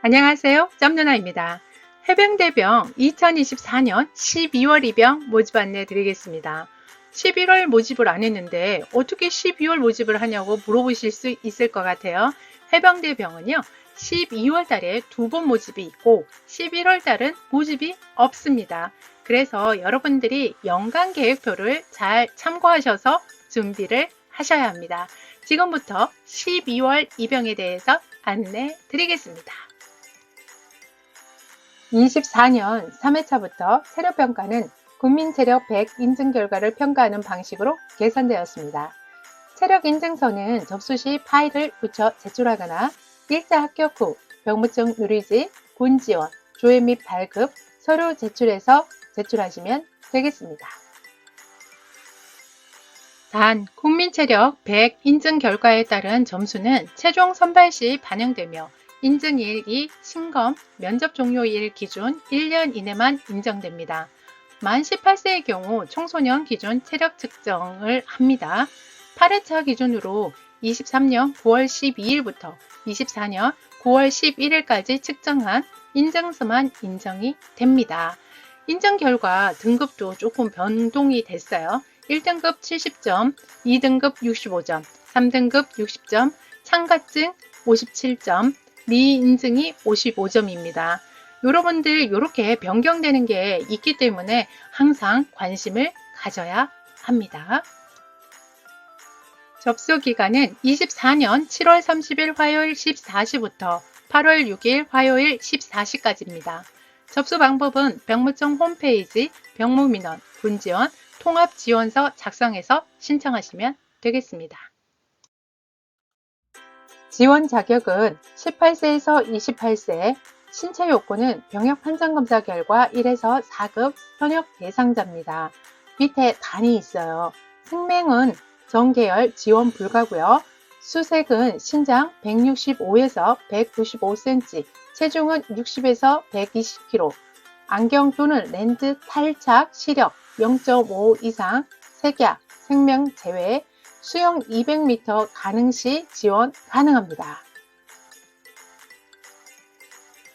안녕하세요. 짬누나입니다. 해병대병 2024년 12월 입영 모집 안내 드리겠습니다. 11월 모집을 안 했는데 어떻게 12월 모집을 하냐고 물어보실 수 있을 것 같아요. 해병대병은요, 12월 달에 2번 모집이 있고 11월 달은 모집이 없습니다. 그래서 여러분들이 연간 계획표를 잘 참고하셔서 준비를 하셔야 합니다. 지금부터 12월 입영에 대해서 안내 드리겠습니다. 24년 3회차부터 체력평가는 국민체력 100 인증 결과를 평가하는 방식으로 개선되었습니다. 체력인증서는 접수 시 파일을 붙여 제출하거나 일자 합격 후 병무증 누리지, 군지원, 조회 및 발급, 서류 제출해서 제출하시면 되겠습니다. 단, 국민체력 100 인증 결과에 따른 점수는 최종 선발 시 반영되며 인증일이 신검, 면접 종료일 기준 1년 이내만 인정됩니다. 만 18세의 경우 청소년 기준 체력 측정을 합니다. 8회차 기준으로 23년 9월 12일부터 24년 9월 11일까지 측정한 인증서만 인정이 됩니다. 인정 결과 등급도 조금 변동이 됐어요. 1등급 70점, 2등급 65점, 3등급 60점, 참가증 57점, 미인증이 55점입니다. 여러분들 이렇게 변경되는 게 있기 때문에 항상 관심을 가져야 합니다. 접수 기간은 24년 7월 30일 화요일 14시부터 8월 6일 화요일 14시까지입니다. 접수 방법은 병무청 홈페이지 병무민원, 군지원, 통합지원서 작성해서 신청하시면 되겠습니다. 지원 자격은 18세에서 28세, 신체 요건은 병역 판정검사 결과 1에서 4급 현역 대상자입니다. 밑에 단이 있어요. 생명은 전계열 지원 불가고요. 수색은 신장 165에서 195cm, 체중은 60에서 120kg, 안경 또는 렌즈 탈착 시력 0.5 이상, 색약, 생명 제외, 수영 200m 가능 시 지원 가능합니다.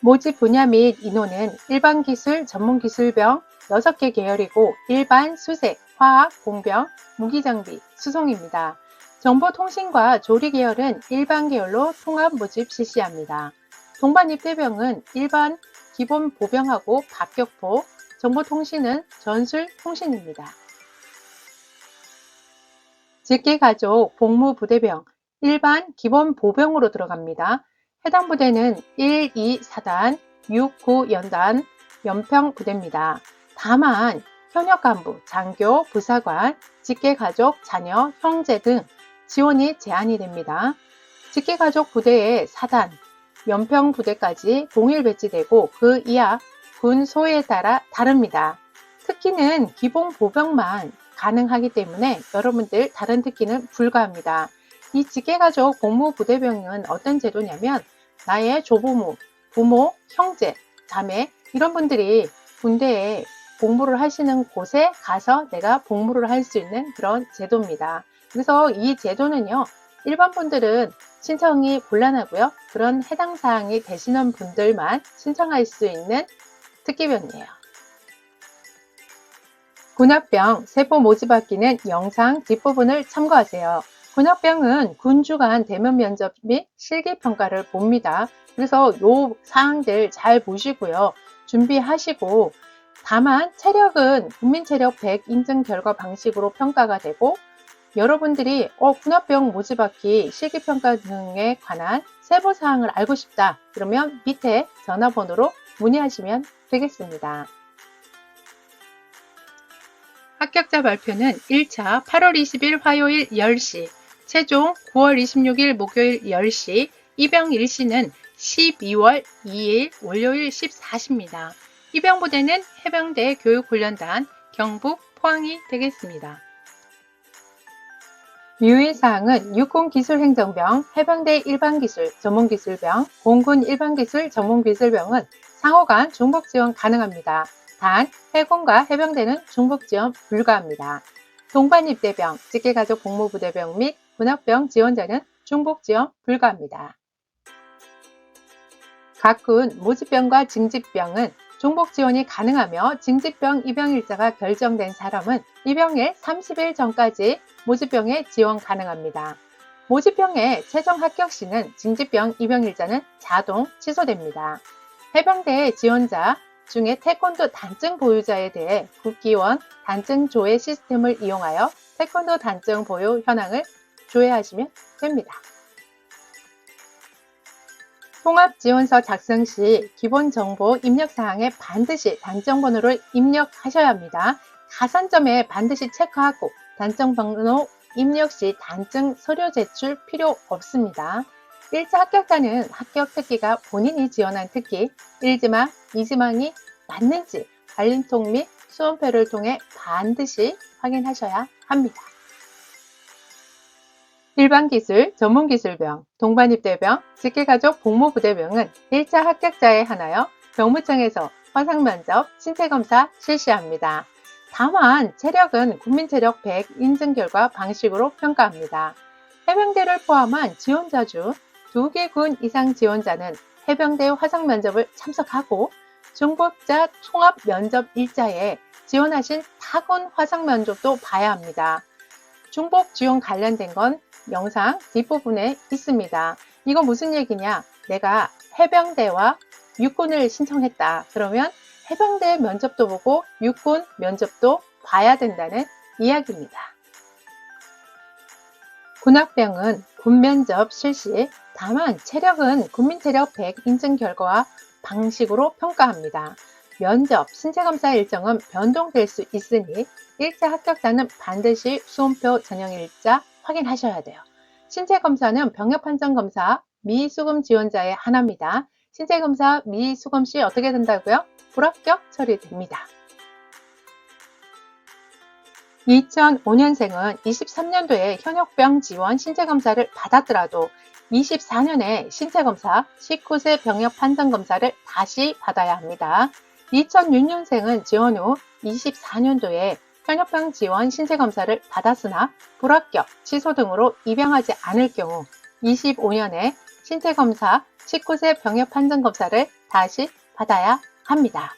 모집 분야 및 인원은 일반기술, 전문기술병 6개 계열이고 일반, 수색, 화학, 공병, 무기장비, 수송입니다. 정보통신과 조리 계열은 일반 계열로 통합 모집 실시합니다. 동반 입대병은 일반 기본 보병하고 박격포, 정보통신은 전술 통신입니다. 직계가족 복무부대병 일반 기본 보병으로 들어갑니다. 해당 부대는 1, 2, 4단, 6, 9 연단, 연평부대입니다. 다만 현역 간부, 장교, 부사관, 직계가족, 자녀, 형제 등 지원이 제한이 됩니다. 직계가족 부대의 4단, 연평부대까지 동일 배치되고 그 이하 군 소에 따라 다릅니다. 특기는 기본 보병만 가능하기 때문에 여러분들 다른 특기는 불가합니다. 이 직계가족 복무부대병은 어떤 제도냐면 나의 조부모, 부모, 형제, 자매 이런 분들이 군대에 복무를 하시는 곳에 가서 내가 복무를 할 수 있는 그런 제도입니다. 그래서 이 제도는요, 일반 분들은 신청이 곤란하고요. 그런 해당 사항이 되시는 분들만 신청할 수 있는 특기병이에요. 군합병 세포 모집받기는 영상 뒷부분을 참고하세요. 군합병은 군주 간 대면 면접 및 실기평가를 봅니다. 그래서 요 사항들 잘 보시고요. 준비하시고 다만 체력은 국민체력 100 인증 결과 방식으로 평가가 되고 여러분들이 군합병 모집받기 실기평가 등에 관한 세부사항을 알고 싶다. 그러면 밑에 전화번호로 문의하시면 되겠습니다. 합격자 발표는 1차 8월 20일 화요일 10시, 최종 9월 26일 목요일 10시, 입영 일시는 12월 2일 월요일 14시입니다. 입영부대는 해병대 교육훈련단, 경북, 포항이 되겠습니다. 유의사항은 육군기술행정병, 해병대 일반기술, 전문기술병, 공군 일반기술, 전문기술병은 상호간 중복지원 가능합니다. 단, 해군과 해병대는 중복지원 불가합니다. 동반입대병, 직계가족 복무부대병 및 군합병 지원자는 중복지원 불가합니다. 각군 모집병과 징집병은 종복 지원이 가능하며 징집병 입영일자가 결정된 사람은 입영일 30일 전까지 모집병에 지원 가능합니다. 모집병의 최종 합격 시는 징집병 입영일자는 자동 취소됩니다. 해병대 지원자 중에 태권도 단증 보유자에 대해 국기원 단증 조회 시스템을 이용하여 태권도 단증 보유 현황을 조회하시면 됩니다. 통합지원서 작성 시 기본정보 입력사항에 반드시 단정번호를 입력하셔야 합니다. 가산점에 반드시 체크하고 단정번호 입력 시 단증 서류 제출 필요 없습니다. 1차 합격자는 합격 특기가 본인이 지원한 특기 1지망, 2지망이 맞는지 알림통 및 수험표를 통해 반드시 확인하셔야 합니다. 일반기술, 전문기술병, 동반입대병, 직계가족 복무부대병은 1차 합격자에 한하여 병무청에서 화상면접, 신체검사 실시합니다. 다만 체력은 국민체력 100 인증 결과 방식으로 평가합니다. 해병대를 포함한 지원자 중 2개 군 이상 지원자는 해병대 화상면접을 참석하고 중복자 통합면접 일자에 지원하신 타군 화상면접도 봐야 합니다. 중복 지원 관련된 건 영상 뒷부분에 있습니다. 이거 무슨 얘기냐? 내가 해병대와 육군을 신청했다. 그러면 해병대 면접도 보고 육군 면접도 봐야 된다는 이야기입니다. 군악병은 군면접 실시, 다만 체력은 국민체력 100 인증 결과와 방식으로 평가합니다. 면접, 신체검사 일정은 변동될 수 있으니 1차 합격자는 반드시 수험표 전형일자 확인하셔야 돼요. 신체검사는 병역판정검사 미수금 지원자의 하나입니다. 신체검사 미수금 시 어떻게 된다고요? 불합격 처리됩니다. 2005년생은 23년도에 현역병 지원 신체검사를 받았더라도 24년에 신체검사 19세 병역판정검사를 다시 받아야 합니다. 2006년생은 지원 후 24년도에 현역병 지원 신체검사를 받았으나 불합격, 취소 등으로 입영하지 않을 경우 25년에 신체검사 19세 병역판정검사를 다시 받아야 합니다.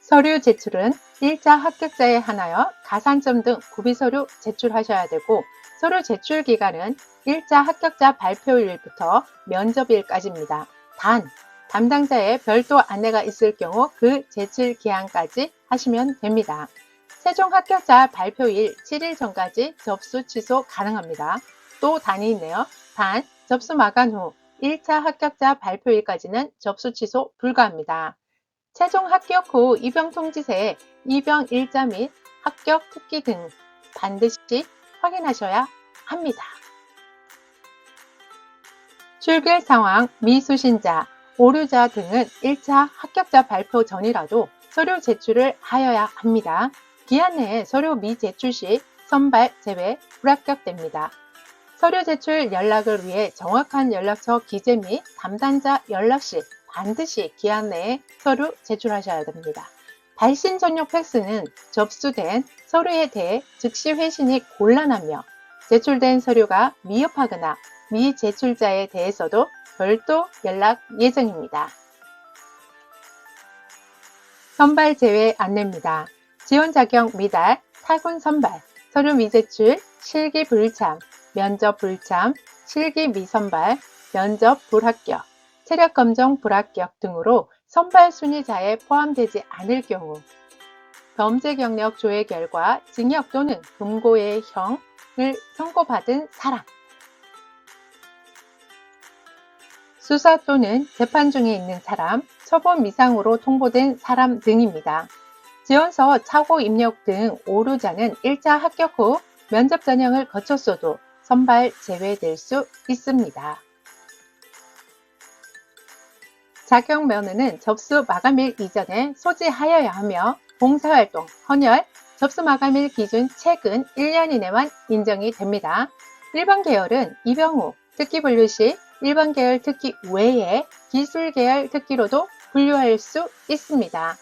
서류 제출은 1차 합격자에 한하여 가산점 등 구비서류 제출하셔야 되고 서류 제출 기간은 1차 합격자 발표일부터 면접일까지입니다. 단, 담당자의 별도 안내가 있을 경우 그 제출 기한까지 하시면 됩니다. 최종 합격자 발표일 7일 전까지 접수 취소 가능합니다. 또 단이 있네요. 단, 접수 마감 후 1차 합격자 발표일까지는 접수 취소 불가합니다. 최종 합격 후 입영 통지서에 입영 일자 및 합격 특기 등 반드시 확인하셔야 합니다. 출결 상황, 미수신자, 오류자 등은 1차 합격자 발표 전이라도 서류 제출을 하여야 합니다. 기한 내에 서류 미제출 시 선발, 제외, 불합격됩니다. 서류 제출 연락을 위해 정확한 연락처 기재 및 담당자 연락 시 반드시 기한 내에 서류 제출하셔야 됩니다. 발신 전용 팩스는 접수된 서류에 대해 즉시 회신이 곤란하며 제출된 서류가 미흡하거나 미제출자에 대해서도 별도 연락 예정입니다. 선발 제외 안내입니다. 지원 자격 미달, 타군 선발, 서류 미제출, 실기 불참, 면접 불참, 실기 미선발, 면접 불합격, 체력 검정 불합격 등으로 선발 순위자에 포함되지 않을 경우 범죄 경력 조회 결과 징역 또는 금고의 형을 선고받은 사람, 수사 또는 재판 중에 있는 사람, 처분 미상으로 통보된 사람 등입니다. 지원서 착오 입력 등 오류자는 1차 합격 후 면접 전형을 거쳤어도 선발 제외될 수 있습니다. 자격면허는 접수 마감일 이전에 소지하여야 하며 봉사활동, 헌혈, 접수 마감일 기준 최근 1년 이내만 인정이 됩니다. 일반 계열은 입영 후 특기 분류 시 일반 계열 특기 외에 기술 계열 특기로도 분류할 수 있습니다.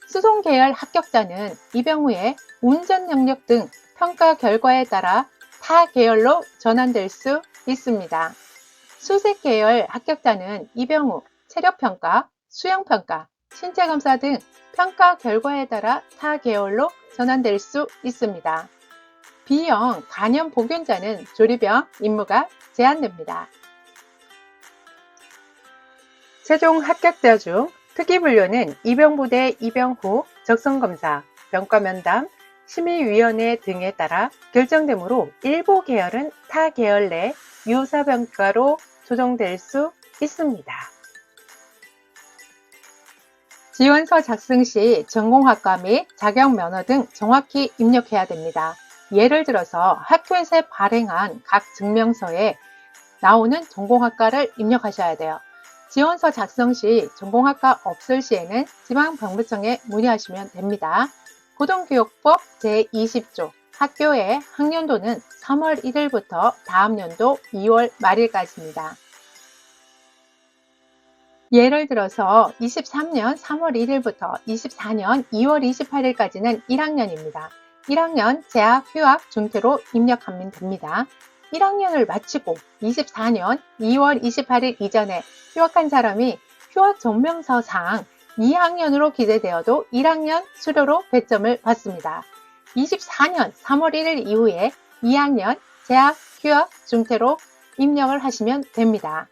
수송 계열 합격자는 입영 후에 운전 능력 등 평가 결과에 따라 타 계열로 전환될 수 있습니다. 수색 계열 합격자는 입영 후 체력평가, 수영평가, 신체검사 등 평가 결과에 따라 타 계열로 전환될 수 있습니다. B형 간염 복균자는 조리병 임무가 제한됩니다. 최종 합격자 중 특이분류는 입영부대 입영 후 적성검사, 병과면담, 심의위원회 등에 따라 결정되므로 일부 계열은 타 계열 내 유사평가로 조정될 수 있습니다. 지원서 작성 시 전공학과 및 자격면허 등 정확히 입력해야 됩니다. 예를 들어서 학교에서 발행한 각 증명서에 나오는 전공학과를 입력하셔야 돼요. 지원서 작성 시 전공학과 없을 시에는 지방병부청에 문의하시면 됩니다. 고등교육법 제20조 학교의 학년도는 3월 1일부터 다음 연도 2월 말일까지입니다. 예를 들어서 23년 3월 1일부터 24년 2월 28일까지는 1학년입니다. 1학년 재학, 휴학, 중퇴로 입력하면 됩니다. 1학년을 마치고 24년 2월 28일 이전에 휴학한 사람이 휴학 증명서상 2학년으로 기재되어도 1학년 수료로 배점을 받습니다. 24년 3월 1일 이후에 2학년 재학, 휴학, 중퇴로 입력을 하시면 됩니다.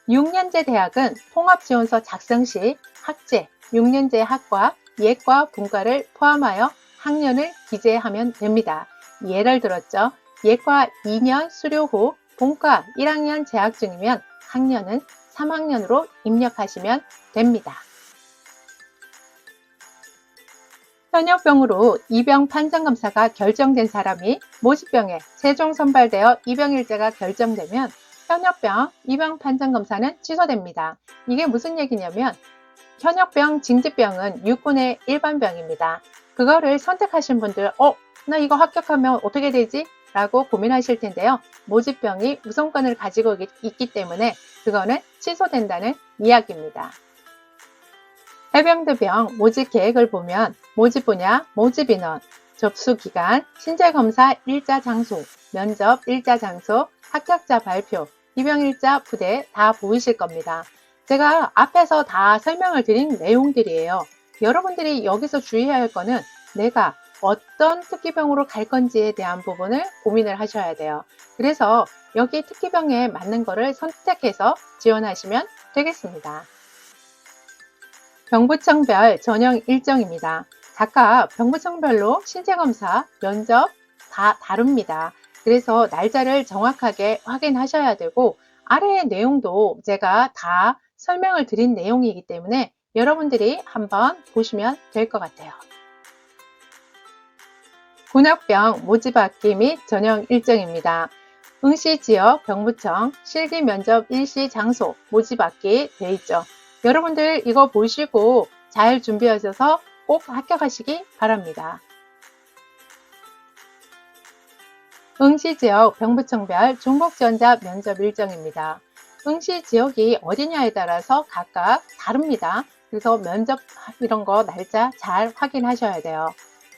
6년제 대학은 통합지원서 작성 시 학제, 6년제 학과, 예과, 분과를 포함하여 학년을 기재하면 됩니다. 예를 들었죠. 예과 2년 수료 후 본과 1학년 재학 중이면 학년은 3학년으로 입력하시면 됩니다. 현역병으로 입영 판정검사가 결정된 사람이 모집병에 최종 선발되어 입영일자가 결정되면 현역병 입영 판정검사는 취소됩니다. 이게 무슨 얘기냐면 현역병, 징집병은 육군의 일반병입니다. 그거를 선택하신 분들 나 이거 합격하면 어떻게 되지? 라고 고민하실 텐데요. 모집병이 우선권을 가지고 있기 때문에 그거는 취소된다는 이야기입니다. 해병대병 모집 계획을 보면 모집 분야, 모집 인원, 접수 기간, 신체검사 일자 장소, 면접 일자 장소, 합격자 발표, 입영일자 부대 다 보이실 겁니다. 제가 앞에서 다 설명을 드린 내용들이에요. 여러분들이 여기서 주의해야 할 거는 내가 어떤 특기병으로 갈 건지에 대한 부분을 고민을 하셔야 돼요. 그래서 여기 특기병에 맞는 거를 선택해서 지원하시면 되겠습니다. 병부청별 전형 일정입니다. 각각 병부청별로 신체검사, 면접 다 다릅니다. 그래서 날짜를 정확하게 확인하셔야 되고 아래의 내용도 제가 다 설명을 드린 내용이기 때문에 여러분들이 한번 보시면 될 것 같아요. 군역병 모집받기 및 전형 일정입니다. 응시지역 병부청 실기 면접 일시 장소 모집받기 되어 있죠. 여러분들 이거 보시고 잘 준비하셔서 꼭 합격하시기 바랍니다. 응시지역 병부청별 중복지원자 면접 일정입니다. 응시지역이 어디냐에 따라서 각각 다릅니다. 그래서 면접 이런 거 날짜 잘 확인하셔야 돼요.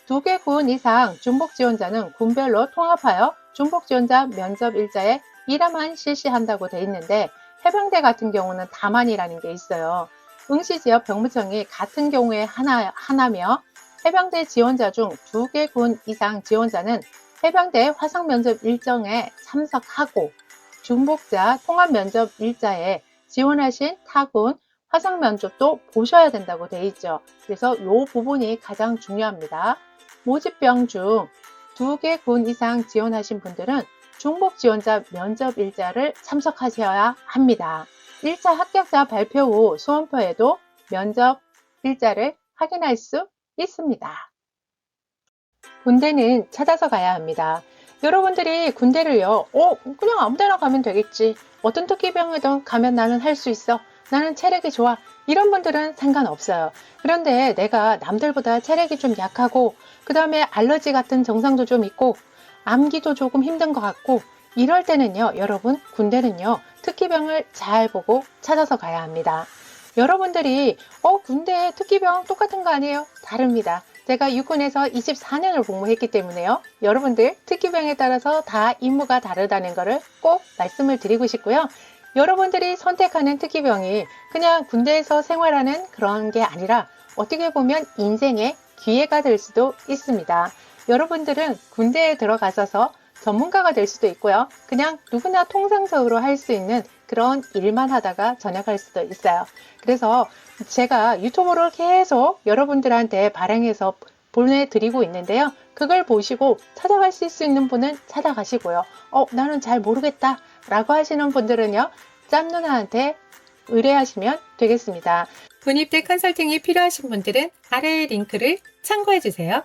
2개 군 이상 중복지원자는 군별로 통합하여 중복지원자 면접 일자에 1회만 실시한다고 되어 있는데 해병대 같은 경우는 다만이라는 게 있어요. 응시지역 병무청이 같은 경우에 하나며 해병대 지원자 중 2개 군 이상 지원자는 해병대 화상면접 일정에 참석하고 중복자 통합면접 일자에 지원하신 타군 화상면접도 보셔야 된다고 되어 있죠. 그래서 이 부분이 가장 중요합니다. 모집병 중 2개 군 이상 지원하신 분들은 중복 지원자 면접 일자를 참석하셔야 합니다. 1차 합격자 발표 후 수험표에도 면접 일자를 확인할 수 있습니다. 군대는 찾아서 가야 합니다. 여러분들이 군대를요, 그냥 아무 데나 가면 되겠지. 어떤 특기병이든 가면 나는 할 수 있어. 나는 체력이 좋아. 이런 분들은 상관없어요. 그런데 내가 남들보다 체력이 좀 약하고 그 다음에 알러지 같은 증상도 좀 있고 암기도 조금 힘든 것 같고 이럴 때는요, 여러분 군대는요 특기병을 잘 보고 찾아서 가야 합니다. 여러분들이 군대 특기병 똑같은 거 아니에요? 다릅니다. 제가 육군에서 24년을 복무했기 때문에요. 여러분들 특기병에 따라서 다 임무가 다르다는 것을 꼭 말씀을 드리고 싶고요. 여러분들이 선택하는 특기병이 그냥 군대에서 생활하는 그런 게 아니라 어떻게 보면 인생의 기회가 될 수도 있습니다. 여러분들은 군대에 들어가셔서 전문가가 될 수도 있고요. 그냥 누구나 통상적으로 할 수 있는 그런 일만 하다가 전역할 수도 있어요. 그래서 제가 유튜브를 계속 여러분들한테 발행해서 보내드리고 있는데요. 그걸 보시고 찾아가실 수 있는 분은 찾아가시고요. 나는 잘 모르겠다 라고 하시는 분들은요. 짬 누나한테 의뢰하시면 되겠습니다. 군입대 컨설팅이 필요하신 분들은 아래의 링크를 참고해 주세요.